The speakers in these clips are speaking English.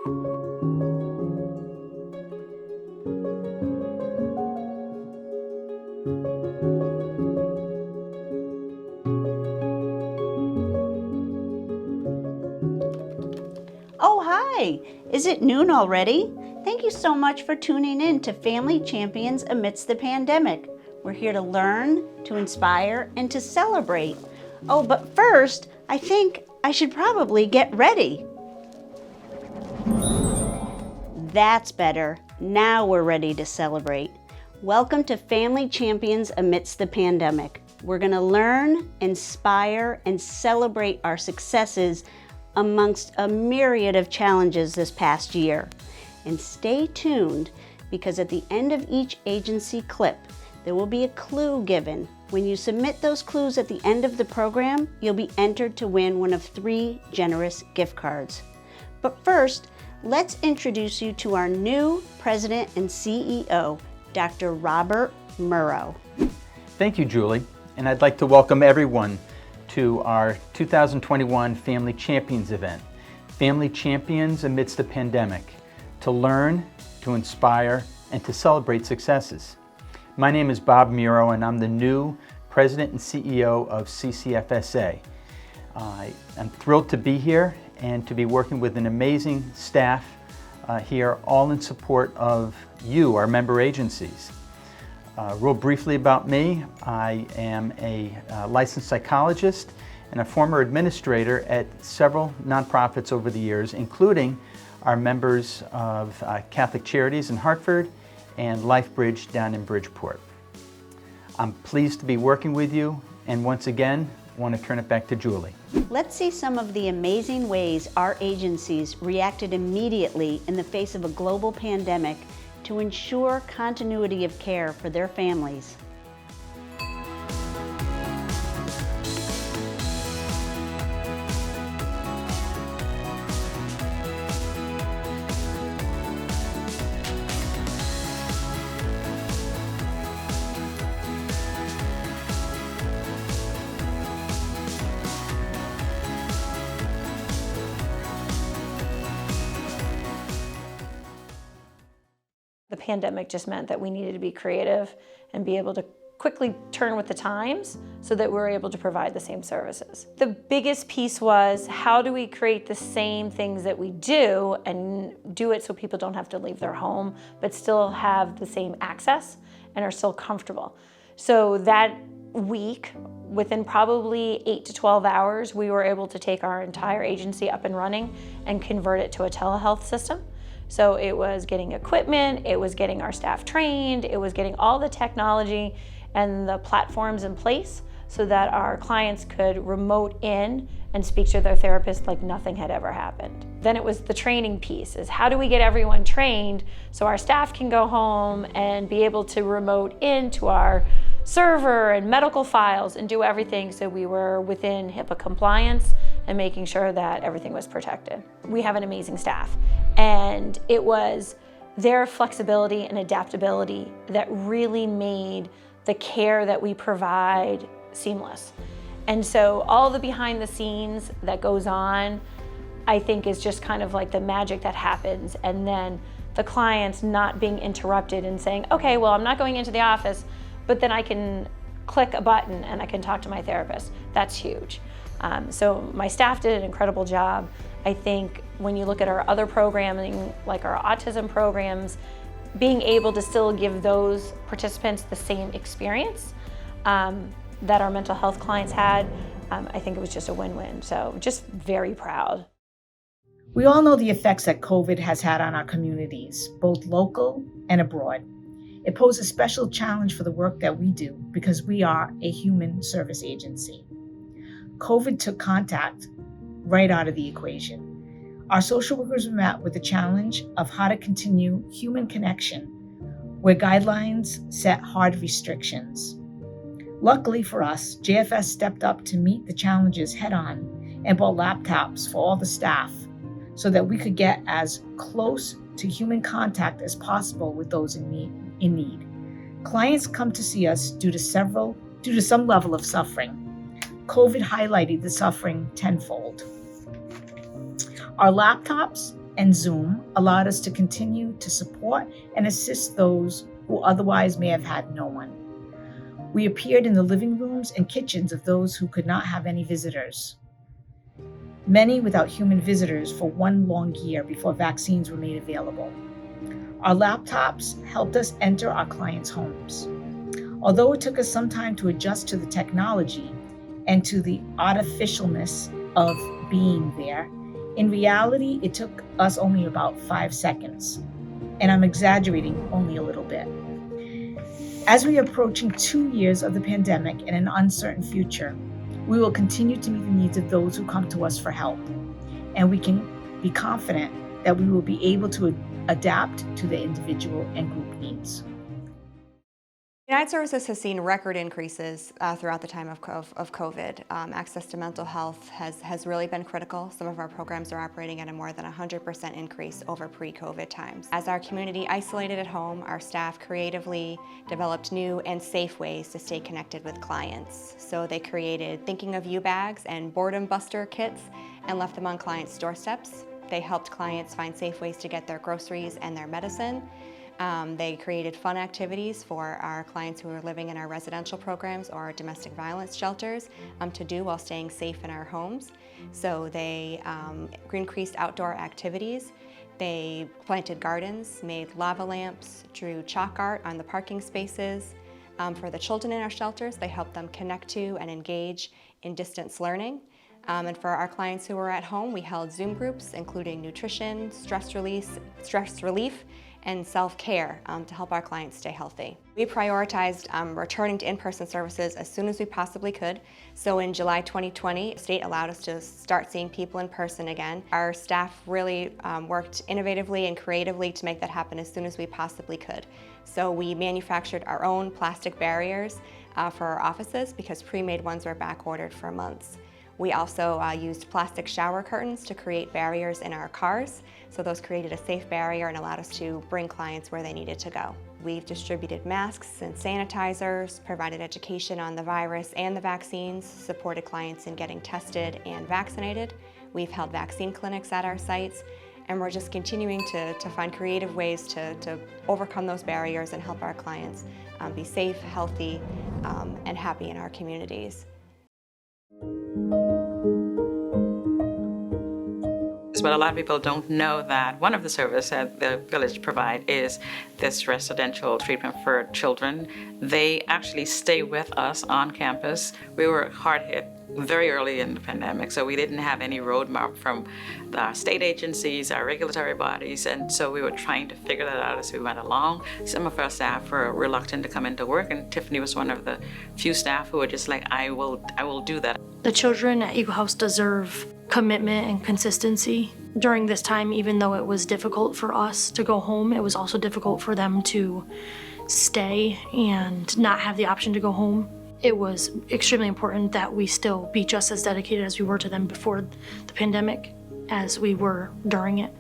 Oh, hi! Is it noon already? Thank you so much for tuning in to Family Champions Amidst the Pandemic. We're here to learn, to inspire, and to celebrate. Oh, but first, I think I should probably get ready. That's better. Now we're ready to celebrate. Welcome to Family Champions Amidst the Pandemic. We're going to learn, inspire, and celebrate our successes amongst a myriad of challenges this past year. And stay tuned, because at the end of each agency clip, there will be a clue given. When you submit those clues at the end of the program, you'll be entered to win one of 3 generous gift cards. But first, let's introduce you to our new President and CEO, Dr. Robert Murrow. Thank you, Julie, and I'd like to welcome everyone to our 2021 Family Champions event, Family Champions Amidst the Pandemic, to learn, to inspire, and to celebrate successes. My name is Bob Murrow, and I'm the new President and CEO of CCFSA. I'm thrilled to be here and to be working with an amazing staff here, all in support of you, our member agencies. Real briefly about me, I am a licensed psychologist and a former administrator at several nonprofits over the years, including our members of Catholic Charities in Hartford and LifeBridge down in Bridgeport. I'm pleased to be working with you, and once again, want to turn it back to Julie. Let's see some of the amazing ways our agencies reacted immediately in the face of a global pandemic to ensure continuity of care for their families. The pandemic just meant that we needed to be creative and be able to quickly turn with the times so that we're able to provide the same services. The biggest piece was, how do we create the same things that we do and do it so people don't have to leave their home, but still have the same access and are still comfortable? So that week, within probably 8 to 12 hours, we were able to take our entire agency up and running and convert it to a telehealth system. So it was getting equipment, it was getting our staff trained, it was getting all the technology and the platforms in place so that our clients could remote in and speak to their therapist like nothing had ever happened. Then it was the training piece, is how do we get everyone trained so our staff can go home and be able to remote into our server and medical files and do everything so we were within HIPAA compliance and making sure that everything was protected. We have an amazing staff, and it was their flexibility and adaptability that really made the care that we provide seamless. And so all the behind the scenes that goes on, I think, is just kind of like the magic that happens, and then the clients not being interrupted and saying, okay, well, I'm not going into the office, but then I can click a button and I can talk to my therapist. That's huge. So my staff did an incredible job. I think when you look at our other programming, like our autism programs, being able to still give those participants the same experience that our mental health clients had, I think it was just a win-win. So just very proud. We all know the effects that COVID has had on our communities, both local and abroad. It poses a special challenge for the work that we do because we are a human service agency. COVID took contact right out of the equation. Our social workers were met with the challenge of how to continue human connection, where guidelines set hard restrictions. Luckily for us, JFS stepped up to meet the challenges head on and bought laptops for all the staff so that we could get as close to human contact as possible with those in need. Clients come to see us due to some level of suffering. COVID highlighted the suffering tenfold. Our laptops and Zoom allowed us to continue to support and assist those who otherwise may have had no one. We appeared in the living rooms and kitchens of those who could not have any visitors, many without human visitors for one long year before vaccines were made available. Our laptops helped us enter our clients' homes. Although it took us some time to adjust to the technology and to the artificialness of being there, in reality, it took us only about 5 seconds. And I'm exaggerating only a little bit. As we are approaching 2 years of the pandemic and an uncertain future, we will continue to meet the needs of those who come to us for help. And we can be confident that we will be able to adapt to the individual and group needs. United Services has seen record increases throughout the time of COVID. Access to mental health has really been critical. Some of our programs are operating at a more than 100% increase over pre-COVID times. As our community isolated at home, our staff creatively developed new and safe ways to stay connected with clients. So they created Thinking of You bags and boredom buster kits and left them on clients' doorsteps. They helped clients find safe ways to get their groceries and their medicine. They created fun activities for our clients who are living in our residential programs or our domestic violence shelters to do while staying safe in our homes. So they increased outdoor activities. They planted gardens, made lava lamps, drew chalk art on the parking spaces. For the children in our shelters, they helped them connect to and engage in distance learning. And for our clients who were at home, we held Zoom groups, including nutrition, stress relief, and self-care to help our clients stay healthy. We prioritized returning to in-person services as soon as we possibly could. So in July 2020, the state allowed us to start seeing people in person again. Our staff really worked innovatively and creatively to make that happen as soon as we possibly could. So we manufactured our own plastic barriers for our offices because pre-made ones were back-ordered for months. We also used plastic shower curtains to create barriers in our cars. So those created a safe barrier and allowed us to bring clients where they needed to go. We've distributed masks and sanitizers, provided education on the virus and the vaccines, supported clients in getting tested and vaccinated. We've held vaccine clinics at our sites, and we're just continuing to find creative ways to overcome those barriers and help our clients be safe, healthy, and happy in our communities. But a lot of people don't know that one of the services that the village provide is this residential treatment for children. They actually stay with us on campus. We were hard hit very early in the pandemic, so we didn't have any roadmap from the state agencies, our regulatory bodies, and so we were trying to figure that out as we went along. Some of our staff were reluctant to come into work, and Tiffany was one of the few staff who were just like, I will do that. The children at Eagle House deserve commitment and consistency. During this time, even though it was difficult for us to go home, it was also difficult for them to stay and not have the option to go home. It was extremely important that we still be just as dedicated as we were to them before the pandemic as we were during it.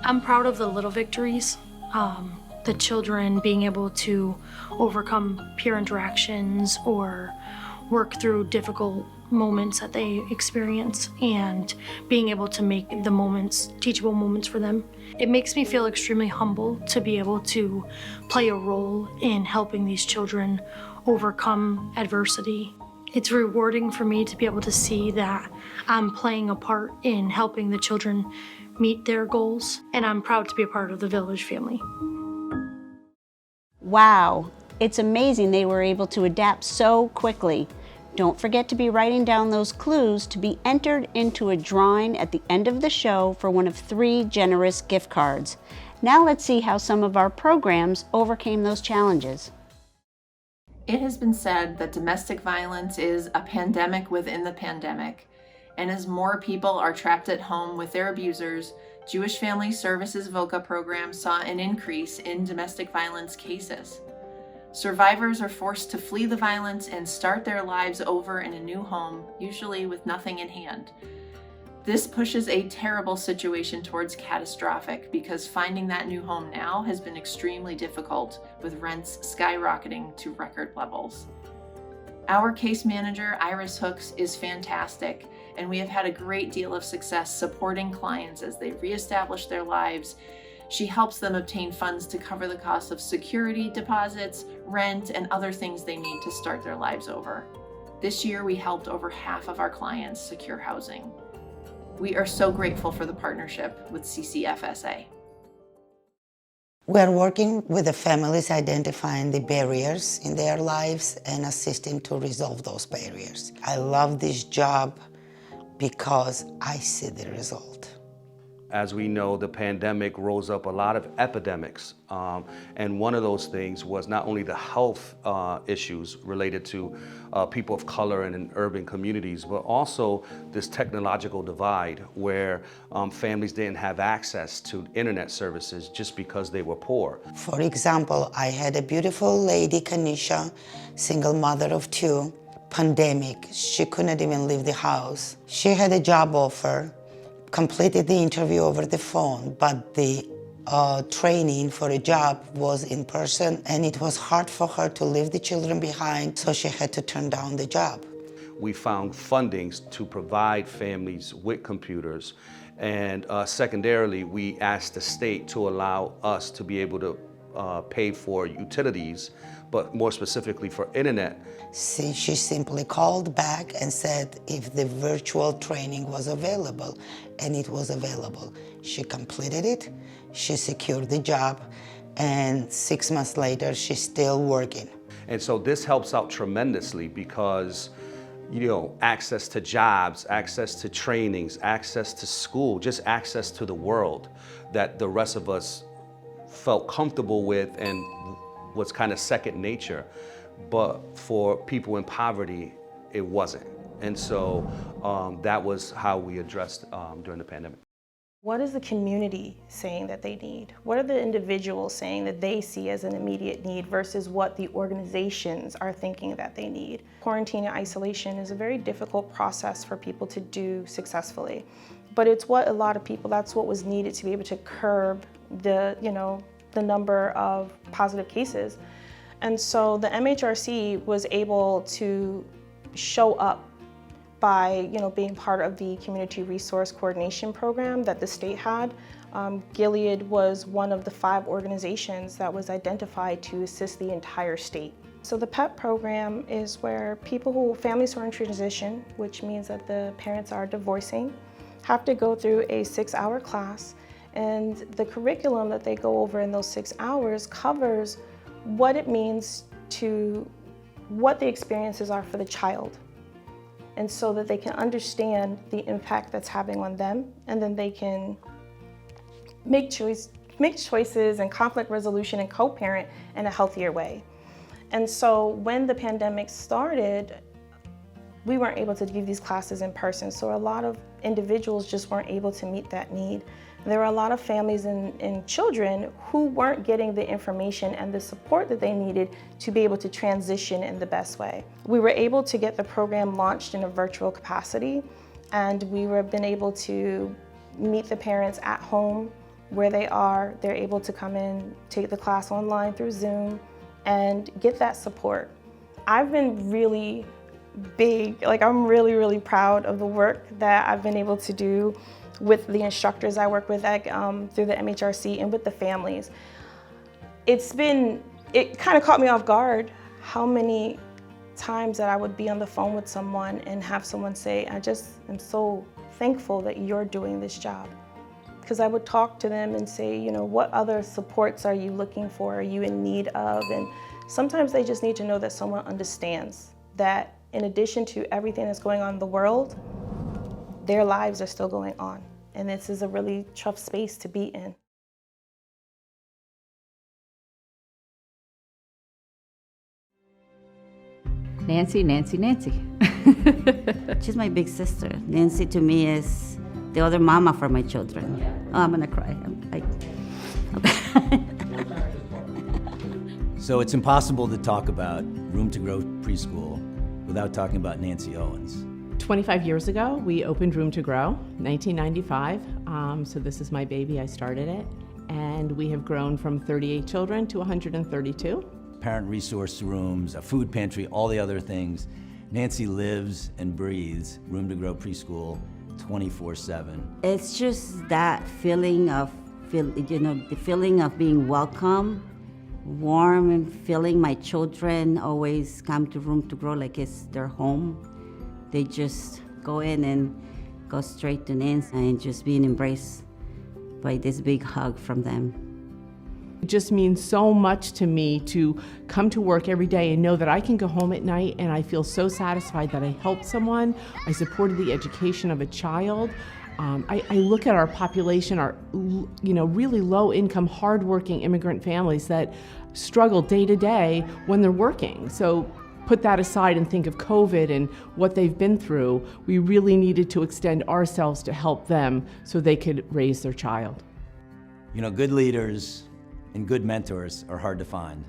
I'm proud of the little victories. The children being able to overcome peer interactions or work through difficult moments that they experience and being able to make the moments teachable moments for them. It makes me feel extremely humble to be able to play a role in helping these children overcome adversity. It's rewarding for me to be able to see that I'm playing a part in helping the children meet their goals, and I'm proud to be a part of the Village family. Wow, it's amazing they were able to adapt so quickly. Don't forget to be writing down those clues to be entered into a drawing at the end of the show for one of 3 generous gift cards. Now let's see how some of our programs overcame those challenges. It has been said that domestic violence is a pandemic within the pandemic, and as more people are trapped at home with their abusers, Jewish Family Services VOCA program saw an increase in domestic violence cases. Survivors are forced to flee the violence and start their lives over in a new home, usually with nothing in hand. This pushes a terrible situation towards catastrophic because finding that new home now has been extremely difficult, with rents skyrocketing to record levels. Our case manager, Iris Hooks, is fantastic and we have had a great deal of success supporting clients as they reestablish their lives. She helps them obtain funds to cover the cost of security deposits, rent, and other things they need to start their lives over. This year, we helped over half of our clients secure housing. We are so grateful for the partnership with CCFSA. We are working with the families identifying the barriers in their lives and assisting to resolve those barriers. I love this job because I see the result. As we know, the pandemic rose up a lot of epidemics, and one of those things was not only the health issues related to people of color and in urban communities, but also this technological divide where families didn't have access to internet services just because they were poor. For example, I had a beautiful lady, Kanisha, single mother of 2, pandemic. She couldn't even leave the house. She had a job offer, completed the interview over the phone, but the training for a job was in person, and it was hard for her to leave the children behind, so she had to turn down the job. We found fundings to provide families with computers, and secondarily, we asked the state to allow us to be able to pay for utilities, but more specifically for internet. She simply called back and said if the virtual training was available, and it was available. She completed it, she secured the job, and 6 months later, she's still working. And so this helps out tremendously because, you know, access to jobs, access to trainings, access to school, just access to the world that the rest of us felt comfortable with and was kind of second nature. But for people in poverty, it wasn't. And so that was how we addressed during the pandemic. What is the community saying that they need? What are the individuals saying that they see as an immediate need versus what the organizations are thinking that they need? Quarantine and isolation is a very difficult process for people to do successfully. But it's what a lot of people, that's what was needed to be able to curb the number of positive cases. And so the MHRC was able to show up by being part of the Community Resource Coordination Program that the state had. Gilead was one of the 5 organizations that was identified to assist the entire state. So the PEP program is where families who are in transition, which means that the parents are divorcing, have to go through a 6-hour class. And the curriculum that they go over in those 6 hours covers what it means what the experiences are for the child. And so that they can understand the impact that's having on them, and then they can make choices and conflict resolution and co-parent in a healthier way. And so when the pandemic started, we weren't able to give these classes in person, so a lot of individuals just weren't able to meet that need. There were a lot of families and children who weren't getting the information and the support that they needed to be able to transition in the best way. We were able to get the program launched in a virtual capacity, and been able to meet the parents at home where they are. They're able to come in, take the class online through Zoom, and get that support. I've been really I'm really, really proud of the work that I've been able to do with the instructors I work with through the MHRC and with the families. It kind of caught me off guard how many times that I would be on the phone with someone and have someone say, I just am so thankful that you're doing this job. Because I would talk to them and say, what other supports are you looking for, are you in need of? And sometimes they just need to know that someone understands that in addition to everything that's going on in the world, their lives are still going on. And this is a really tough space to be in. Nancy. She's my big sister. Nancy to me is the other mama for my children. Oh, I'm gonna cry. So it's impossible to talk about Room to Grow Preschool without talking about Nancy Owens. 25 years ago, we opened Room to Grow, 1995. So this is my baby, I started it. And we have grown from 38 children to 132. Parent resource rooms, a food pantry, all the other things. Nancy lives and breathes Room to Grow Preschool 24/7. It's just that feeling of, the feeling of being welcome, warm, and feeling my children always come to Room to Grow like it's their home. They just go in and go straight to Nancy and just being embraced by this big hug from them. It just means so much to me to come to work every day and know that I can go home at night and I feel so satisfied that I helped someone, I supported the education of a child. I look at our population, our really low-income, hard-working immigrant families that struggle day to day when they're working. So put that aside and think of COVID and what they've been through. We really needed to extend ourselves to help them so they could raise their child. Good leaders and good mentors are hard to find.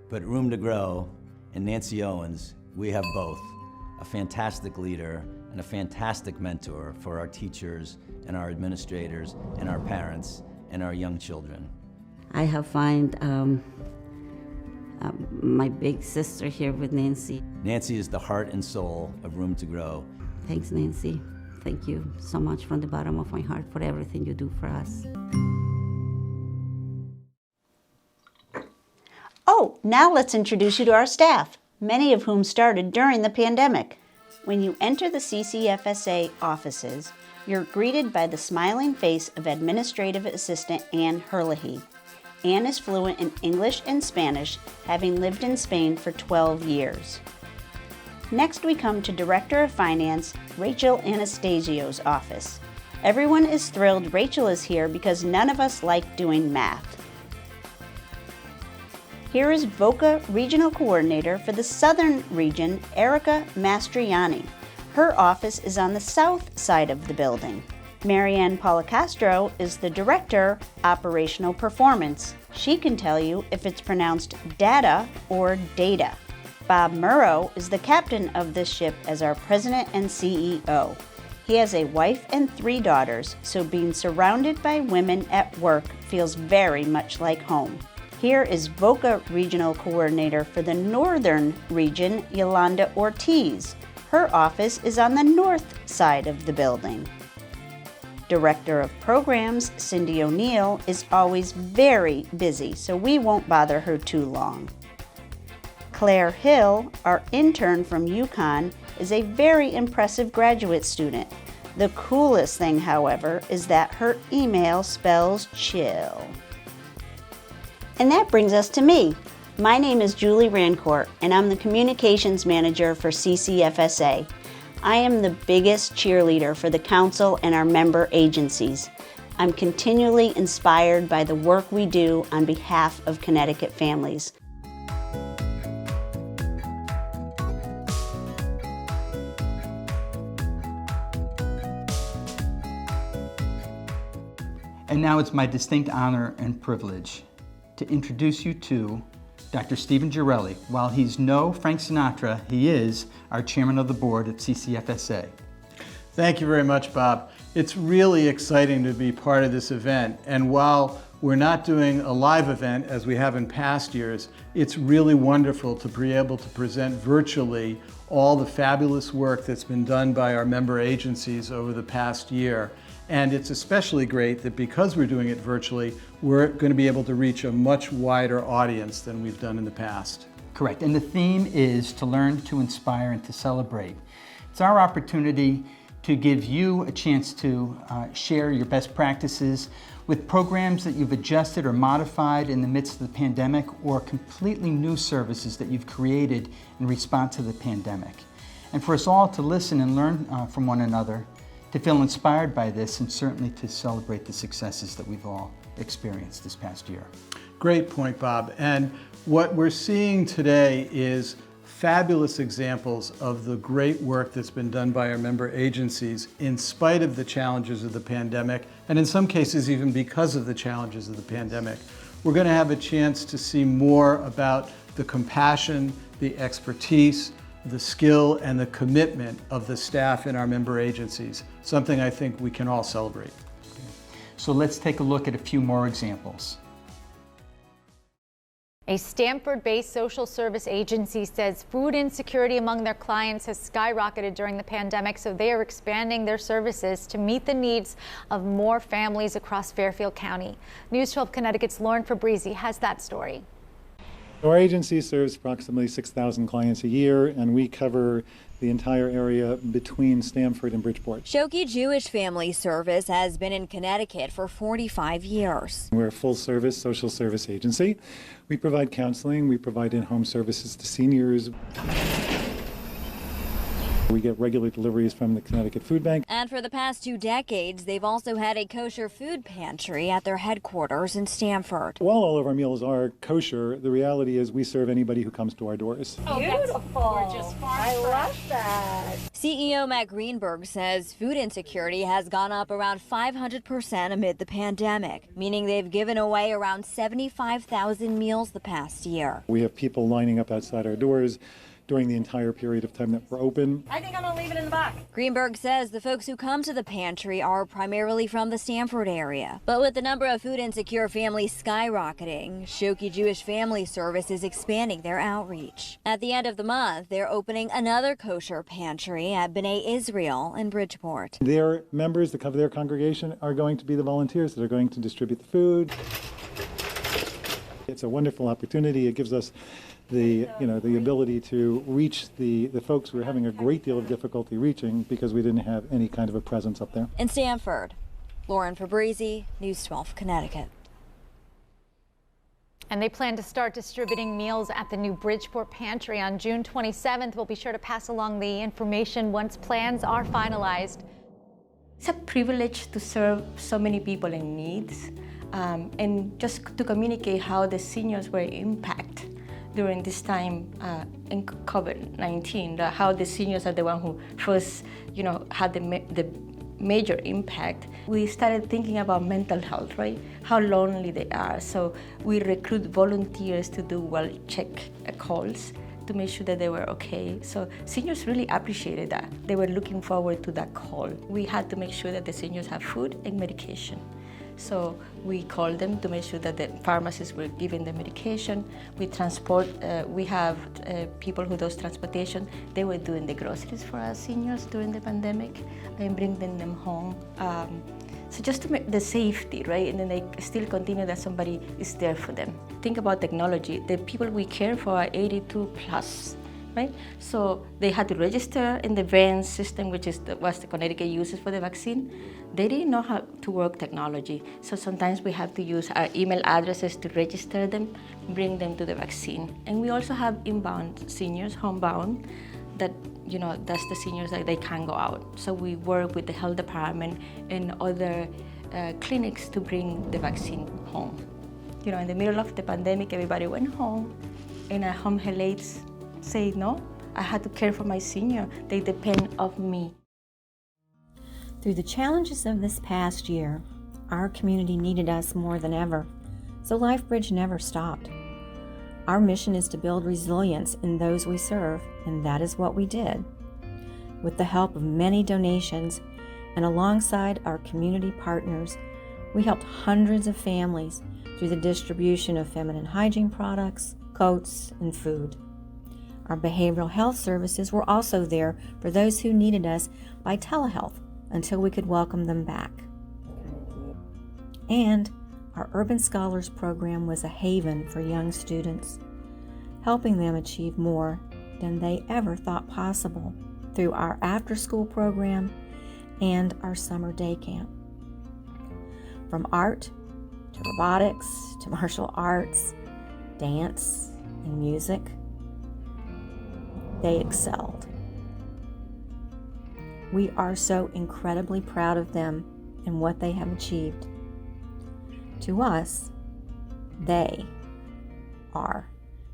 But Room to Grow and Nancy Owens, we have both. A fantastic leader and a fantastic mentor for our teachers and our administrators and our parents and our young children. I have found my big sister here with Nancy. Nancy is the heart and soul of Room to Grow. Thanks, Nancy. Thank you so much from the bottom of my heart for everything you do for us. Oh, now let's introduce you to our staff, many of whom started during the pandemic. When you enter the CCFSA offices, you're greeted by the smiling face of Administrative Assistant Ann Herlihy. Ann is fluent in English and Spanish, having lived in Spain for 12 years. Next, we come to Director of Finance, Rachel Anastasio's office. Everyone is thrilled Rachel is here because none of us like doing math. Here is VOCA Regional Coordinator for the Southern Region, Erica Mastriani. Her office is on the south side of the building. Marianne Policastro is the Director, Operational Performance. She can tell you if it's pronounced data or data. Bob Murrow is the captain of this ship as our President and CEO. He has a wife and 3 daughters, so being surrounded by women at work feels very much like home. Here is VOCA Regional Coordinator for the Northern Region, Yolanda Ortiz. Her office is on the north side of the building. Director of Programs, Cindy O'Neill, is always very busy, so we won't bother her too long. Claire Hill, our intern from UConn, is a very impressive graduate student. The coolest thing, however, is that her email spells chill. And that brings us to me. My name is Julie Rancourt, and I'm the Communications Manager for CCFSA. I am the biggest cheerleader for the Council and our member agencies. I'm continually inspired by the work we do on behalf of Connecticut families. And now it's my distinct honor and privilege to introduce you to Dr. Stephen Girelli. While he's no Frank Sinatra, he is our chairman of the board at CCFSA. Thank you very much, Bob. It's really exciting to be part of this event. And while we're not doing a live event as we have in past years, it's really wonderful to be able to present virtually all the fabulous work that's been done by our member agencies over the past year. And it's especially great that because we're doing it virtually, we're going to be able to reach a much wider audience than we've done in the past. Correct, and the theme is to learn, to inspire, and to celebrate. It's our opportunity to give you a chance to share your best practices with programs that you've adjusted or modified in the midst of the pandemic, or completely new services that you've created in response to the pandemic. And for us all to listen and learn from one another, to feel inspired by this, and certainly to celebrate the successes that we've all experienced this past year. Great point, Bob. And what we're seeing today is fabulous examples of the great work that's been done by our member agencies in spite of the challenges of the pandemic, and in some cases even because of the challenges of the pandemic. We're going to have a chance to see more about the compassion, the expertise, the skill, and the commitment of the staff in our member agencies, something I think we can all celebrate. So let's take a look at a few more examples. A Stanford-based social service agency says food insecurity among their clients has skyrocketed during the pandemic, so they are expanding their services to meet the needs of more families across Fairfield County. News 12 Connecticut's Lauren Fabrizi has that story. Our agency serves approximately 6,000 clients a year, and we cover the entire area between Stamford and Bridgeport. Shoki Jewish Family Service has been in Connecticut for 45 years. We're a full-service social service agency. We provide counseling, we provide in-home services to seniors. We get regular deliveries from the Connecticut Food Bank. And for the past 2 decades, they've also had a kosher food pantry at their headquarters in Stamford. While all of our meals are kosher, the reality is we serve anybody who comes to our doors. Oh, beautiful. I love that. CEO Matt Greenberg says food insecurity has gone up around 500% amid the pandemic, meaning they've given away around 75,000 meals the past year. We have people lining up outside our doors during the entire period of time that we're open. I think I'm gonna leave it in the box. Greenberg says the folks who come to the pantry are primarily from the Stamford area. But with the number of food insecure families skyrocketing, Shoki Jewish Family Service is expanding their outreach. At the end of the month, they're opening another kosher pantry at B'nai Israel in Bridgeport. Their members that cover their congregation are going to be the volunteers that are going to distribute the food. It's a wonderful opportunity. It gives us the ability to reach the folks we're having a great deal of difficulty reaching because we didn't have any kind of a presence up there. In Stamford, Lauren Fabrizi, News 12 Connecticut. And they plan to start distributing meals at the new Bridgeport Pantry on June 27th. We'll be sure to pass along the information once plans are finalized. It's a privilege to serve so many people in need, and just to communicate how the seniors were impacted during this time in COVID-19, how the seniors are the one who first, had the major impact. We started thinking about mental health, right? How lonely they are. So we recruit volunteers to do check calls to make sure that they were okay. So seniors really appreciated that. They were looking forward to that call. We had to make sure that the seniors have food and medication. So we called them to make sure that the pharmacists were giving the medication. We transport, we have people who does transportation. They were doing the groceries for our seniors during the pandemic and bringing them home. So just to make the safety, right? And then they still continue that somebody is there for them. Think about technology. The people we care for are 82 plus. Right? So they had to register in the VAN system, which is what the Connecticut uses for the vaccine. They didn't know how to work technology. So sometimes we have to use our email addresses to register them, bring them to the vaccine. And we also have inbound seniors, homebound, that that's the seniors that they can't go out. So we work with the health department and other clinics to bring the vaccine home. In the middle of the pandemic, everybody went home, and our home health aides say, no, I had to care for my senior. They depend on me. Through the challenges of this past year, our community needed us more than ever, so LifeBridge never stopped. Our mission is to build resilience in those we serve, and that is what we did. With the help of many donations and alongside our community partners, we helped hundreds of families through the distribution of feminine hygiene products, coats, and food. Our behavioral health services were also there for those who needed us by telehealth until we could welcome them back. And our Urban Scholars program was a haven for young students, helping them achieve more than they ever thought possible through our after-school program and our summer day camp. From art to robotics to martial arts, dance, and music, they excelled. We are so incredibly proud of them and what they have achieved. To us, they are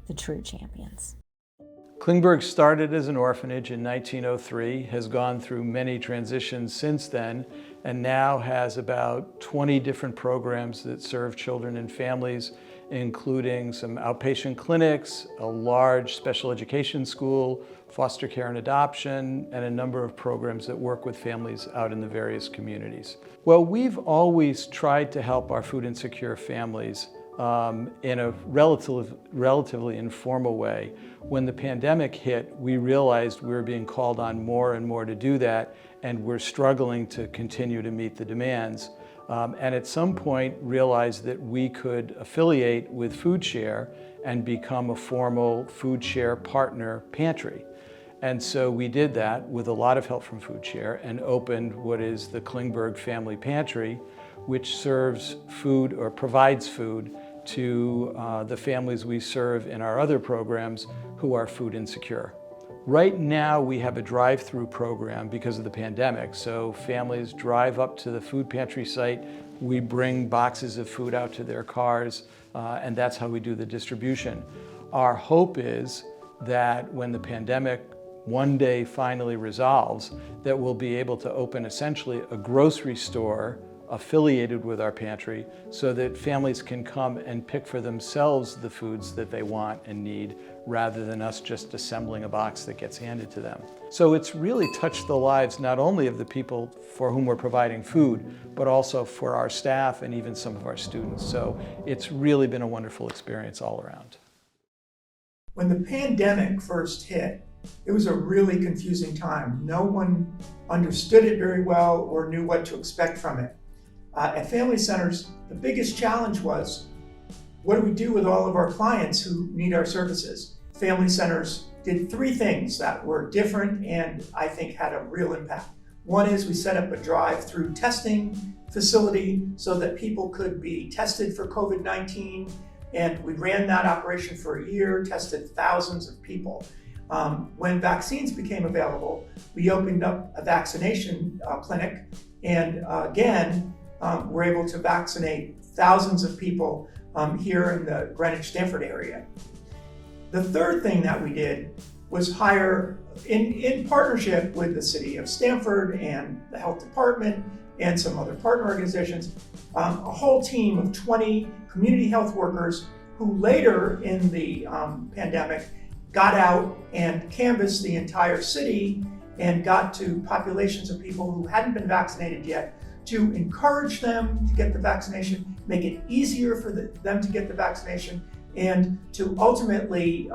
the true champions. Klingberg started as an orphanage in 1903, has gone through many transitions since then, and now has about 20 different programs that serve children and families, including some outpatient clinics, a large special education school, foster care and adoption, and a number of programs that work with families out in the various communities. Well, we've always tried to help our food insecure families in a relatively informal way. When the pandemic hit, we realized we were being called on more and more to do that, and we're struggling to continue to meet the demands. And at some point realized that we could affiliate with Food Share and become a formal Food Share partner pantry. And so we did that with a lot of help from Food Share and opened what is the Klingberg Family Pantry, which serves food or provides food to the families we serve in our other programs who are food insecure. Right now we have a drive-through program because of the pandemic, so families drive up to the food pantry site, we bring boxes of food out to their cars, and that's how we do the distribution. Our hope is that when the pandemic one day finally resolves, that we'll be able to open essentially a grocery store affiliated with our pantry so that families can come and pick for themselves the foods that they want and need rather than us just assembling a box that gets handed to them. So it's really touched the lives not only of the people for whom we're providing food, but also for our staff and even some of our students. So it's really been a wonderful experience all around. When the pandemic first hit, it was a really confusing time. No one understood it very well or knew what to expect from it. At Family Centers, the biggest challenge was, what do we do with all of our clients who need our services? Family Centers did three things that were different and I think had a real impact. One is we set up a drive-through testing facility so that people could be tested for COVID-19, and we ran that operation for a year, tested thousands of people. When vaccines became available, we opened up a vaccination clinic, and again, we're able to vaccinate thousands of people here in the Greenwich-Stanford area. The third thing that we did was hire, in partnership with the city of Stanford and the health department and some other partner organizations, a whole team of 20 community health workers who later in the pandemic got out and canvassed the entire city and got to populations of people who hadn't been vaccinated yet to encourage them to get the vaccination, make it easier for them to get the vaccination, and to ultimately,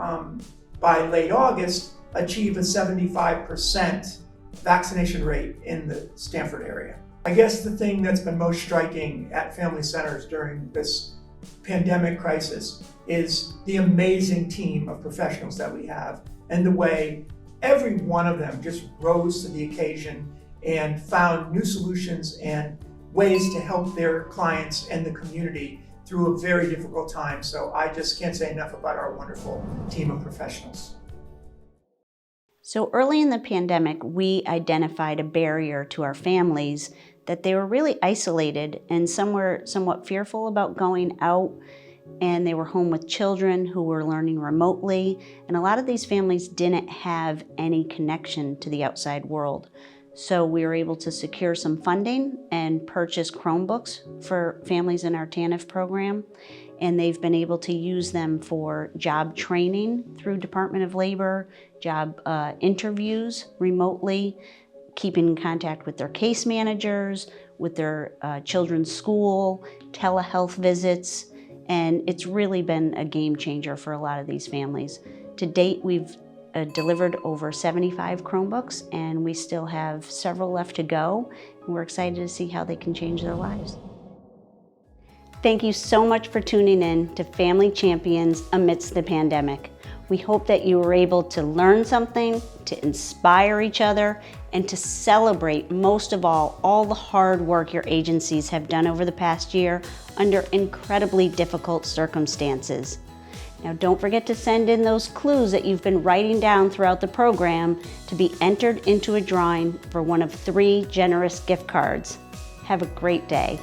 by late August, achieve a 75% vaccination rate in the Stanford area. I guess the thing that's been most striking at Family Centers during this pandemic crisis is the amazing team of professionals that we have and the way every one of them just rose to the occasion and found new solutions and ways to help their clients and the community through a very difficult time. So I just can't say enough about our wonderful team of professionals. So early in the pandemic, we identified a barrier to our families that they were really isolated, and some were somewhat fearful about going out, and they were home with children who were learning remotely, and a lot of these families didn't have any connection to the outside world. So we were able to secure some funding and purchase Chromebooks for families in our TANF program, and they've been able to use them for job training through Department of Labor, job interviews remotely, keeping in contact with their case managers, with their children's school, telehealth visits, and it's really been a game changer for a lot of these families. To date, we've delivered over 75 Chromebooks, and we still have several left to go, and we're excited to see how they can change their lives. Thank you so much for tuning in to Family Champions Amidst the Pandemic. We hope that you were able to learn something, to inspire each other, and to celebrate, most of all the hard work your agencies have done over the past year under incredibly difficult circumstances. Now, don't forget to send in those clues that you've been writing down throughout the program to be entered into a drawing for one of 3 generous gift cards. Have a great day.